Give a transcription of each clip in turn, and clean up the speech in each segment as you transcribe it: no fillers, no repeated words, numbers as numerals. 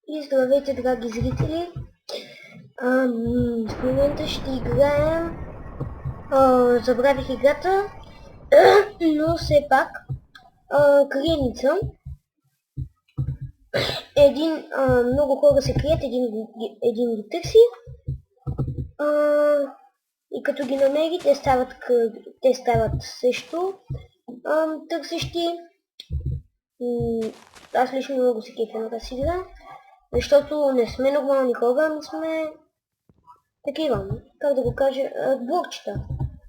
И здравейте, драги зрители! В момента ще играем... забравих играта, но все пак криеница. Много хора се крият, един ги търси. И като ги намери, те стават също търсещи. Аз лично много се кефя на тази игра, защото не сме нормални хора, ами сме такива, как да го кажа, блокчета,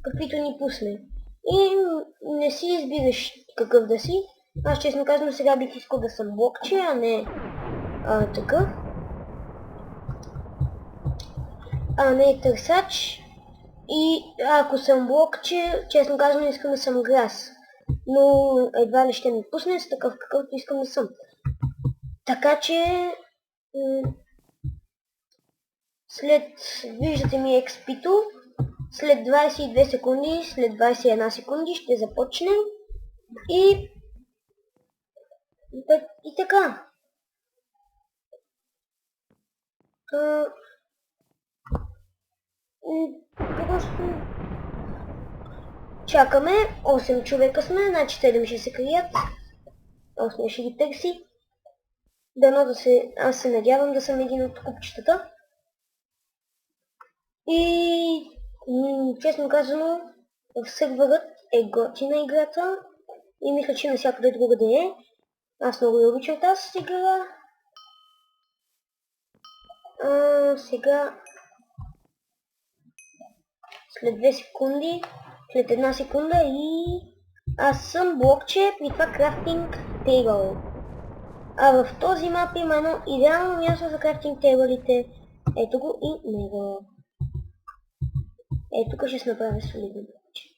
каквито ни пусне. И не си избираш какъв да си. Аз честно казвам, сега бих искал да съм блокче, а не такъв. А не търсач. И ако съм блокче, честно казвам, искам да съм грас. Но едва ли ще ми пусне с такъв какъвто искам да съм. Така че... виждате ми XP-то, след 22 секунди, след 21 секунди ще започнем и така. Просто чакаме, 8 човека сме, значи 7 ще се крият, 8 ще ги търси. Аз се надявам да съм един от купчетата. И честно казано, в серверът е готина играта и мисля, че навсякъде другаде е. Аз много я обичам тази игра. Сега след 2 секунди, след 1 секунда и аз съм блокче при това крафтинг тейбъл. А в този мап има едно идеално място за крафтинг тейбълите. Ето го и него. Ето тук ще се направя солидно блокче.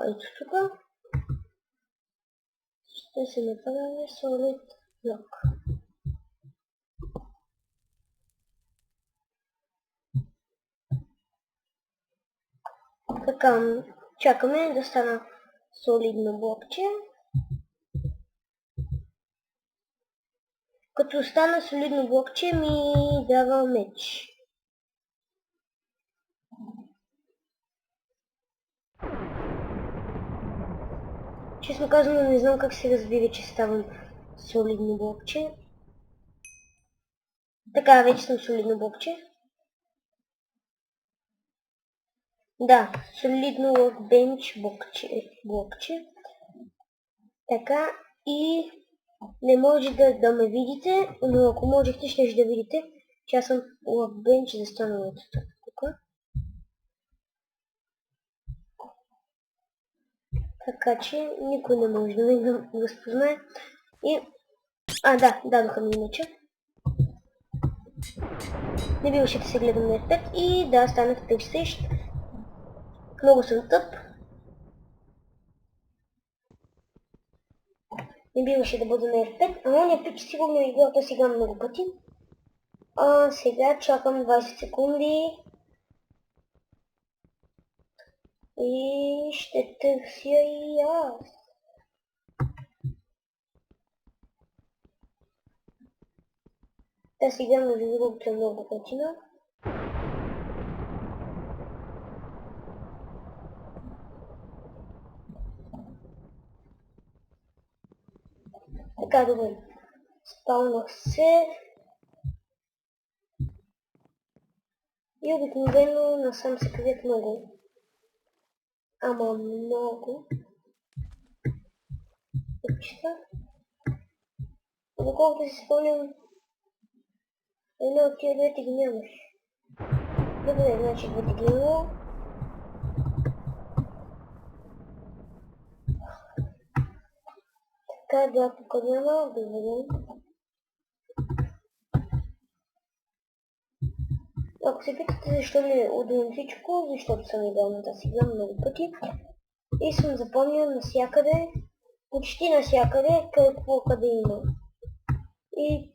Ето тук ще се направя солид блок. Така, чакаме да стана солидно блокче. Като стана солидно блокче ми дава меч. Честно казано, не знам как се разбира, че ставам солидно блокче. Така, вече съм солидно блокче. Да, солидно workbench блокче. Така, и не може да ме видите, но ако можете, ще да видите, че аз съм workbench застанал тук. Така че никой не може да ме разпознае. И... да, дадоха ми меча. Не биваше да се гледам на F5 и да, станах търсещ. Много съм тъп. Не биваше да бъда на F5, ама оня пич сигурно е играта сега много пъти. Сега чакам 20 секунди. И ще търся и аз. Та сега между другото е много готина. Така, добре. Спалнах се. И обикновено насам се крият много. Ама много. Купчета. Доколкото си спомням, едно от тия двете ги нямаш. Добре, значи двете ги няма. Така, да, тук няма, добре. Ако се питате защо ми е удобно всичко, защото съм играл на тази игра много пъти и съм запомнил навсякъде, почти навсякъде, къде има. И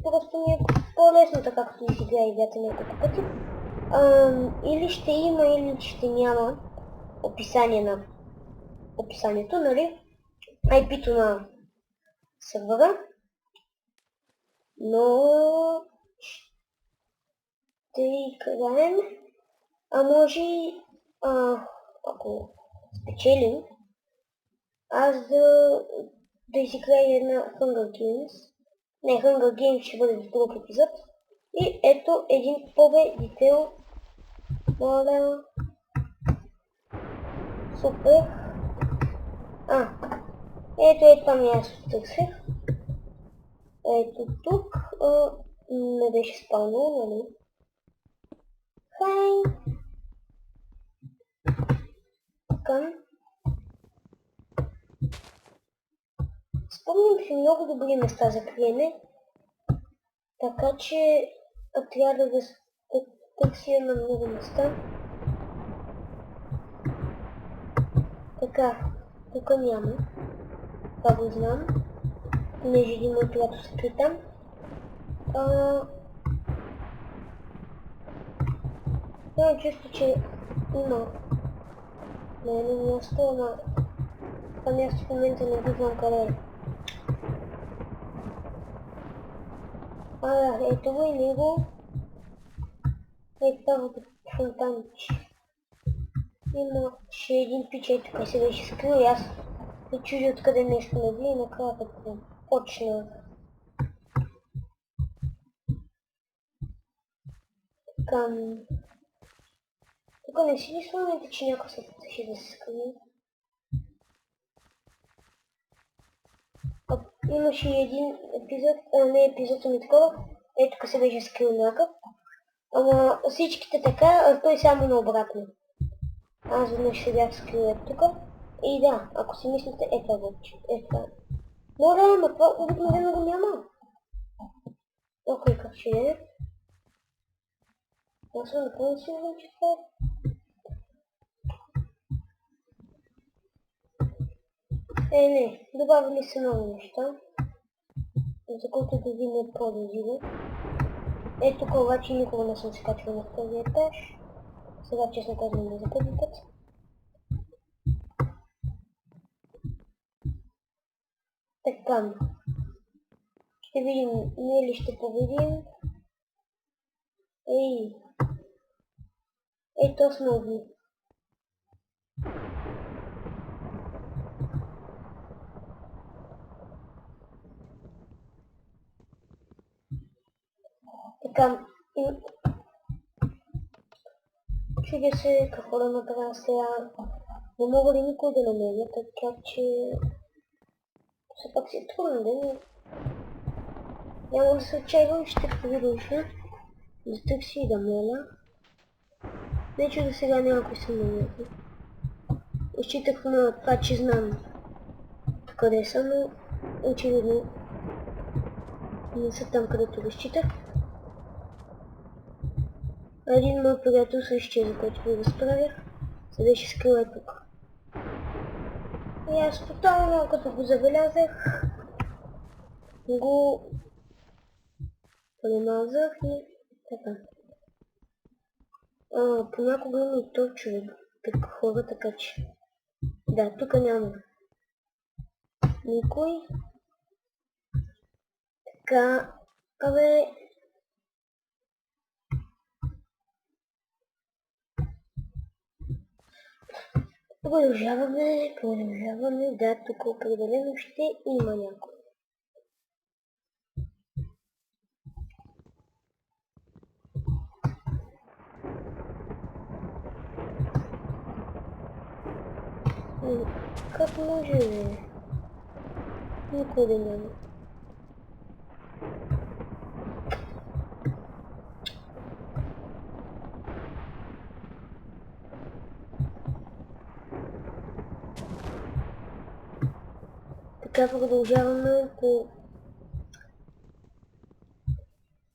просто ми е по-лесно така, като изиграя играта няколко пъти. Или ще има, или ще няма описание на описанието, нали? IP-то на сервера. но ще играем, а може и, ако спечелим, аз да изиграя една Hunger Games. Не, Hunger Games ще бъде в друг епизод. И ето един победител. Моля. Супер. Ето това място търсех. Ето тук. Не беше спално, нали? Хай. Така. Спомням си много добри места за криене. Така че трябва да търся на много места. Така, тук няма. Това го знам. Понеже един мой приятел се крие там. Имам чувство, че има на едно място, ама това място в момента не го знам къде е. Ето го и него. Ето това фонтанче. Имаше един пич, тук се беше скрил и аз се чудя откъде нещо не би и накрая като почна. Така. Тук не си ли спомняте, че някой се потеше да се скрие? Имаше един епизод, не епизод, ами такова, тук се беше скрил някакъв. Ама всичките така, а той само наобратно. Аз веднъж се бях скрил тук. И да, ако си мислите, това вече. Това. Моля, ама това обикновено го няма. Окей, как ще е? Аз съм напълно сигурен, че това е. Не, добавили са много неща, за които да ви не продължива. Тук обаче никога не съм скачвал на този етаж. Сега честно казвам не за първи път. Така. Ще видим, ние ли ще победим. То сме убили. Така, чудя се какво да направя сега. Не мога ли никой да намеря, така че все пак си е трудно, да ми. Няма да се отчаивам, ще продължа да търси и да моля. Не че до сега някой съм намерил. Изчитах на това, че знам къде са, но очевидно не са там, където го изчитах. Един мой приятел се изчезва, който ви разправях, се беше скрил тук. И аз тотално, като го забелязах, го премазах и така. Понякога има и точове като хора, така че. Да, тук няма никой. Така, продължаваме, да, тук определено ще има някой. Как може бе? Никой да няма. Така продължаваме по...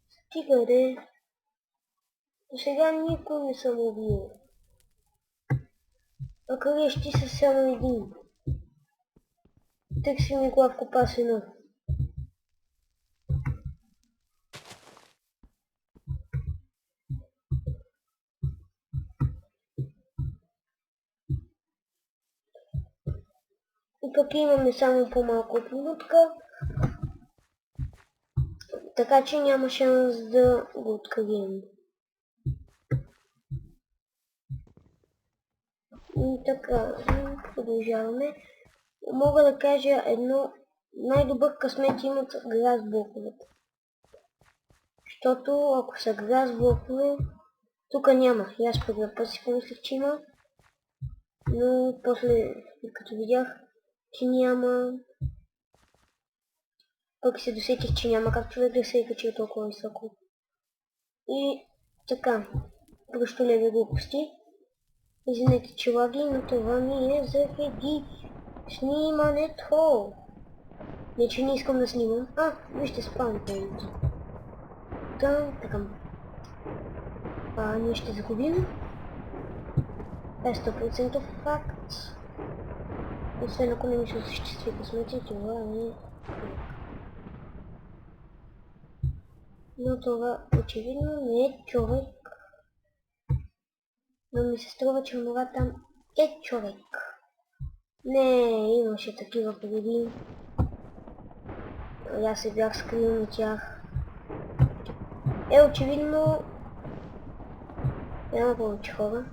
Стига де. До сега никой не съм убил. А къдещи са само един. Търси ми главко пасено. И пък имаме само по-малко от минутка. Така че няма шанс да го открием. И така, продължаваме. Мога да кажа едно, най-добър късмет имат грас блоковете. Защото ако са грас блокове, тук няма. И аз първия път си помислих, че има. Но после, като видях, че няма, пък се досетих, че няма как човек да се е качил толкова високо. И така, просто леви глупости. Извинете, че лаги, но това ми е заради снимането. Не, че не искам да снимам. Вижте спаун поинт. Така. Ние ще загубим. 100% факт. Освен ако не ми се осъществи късмети, това е... Но това очевидно не е човек. Но ми се струва, че онова там е човек. Не, имаше такива преди. Аз се бях скрил на тях. Очевидно няма повече хора.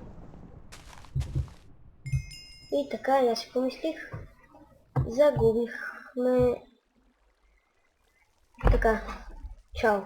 И така, аз си помислих. Загубихме. Така, чао.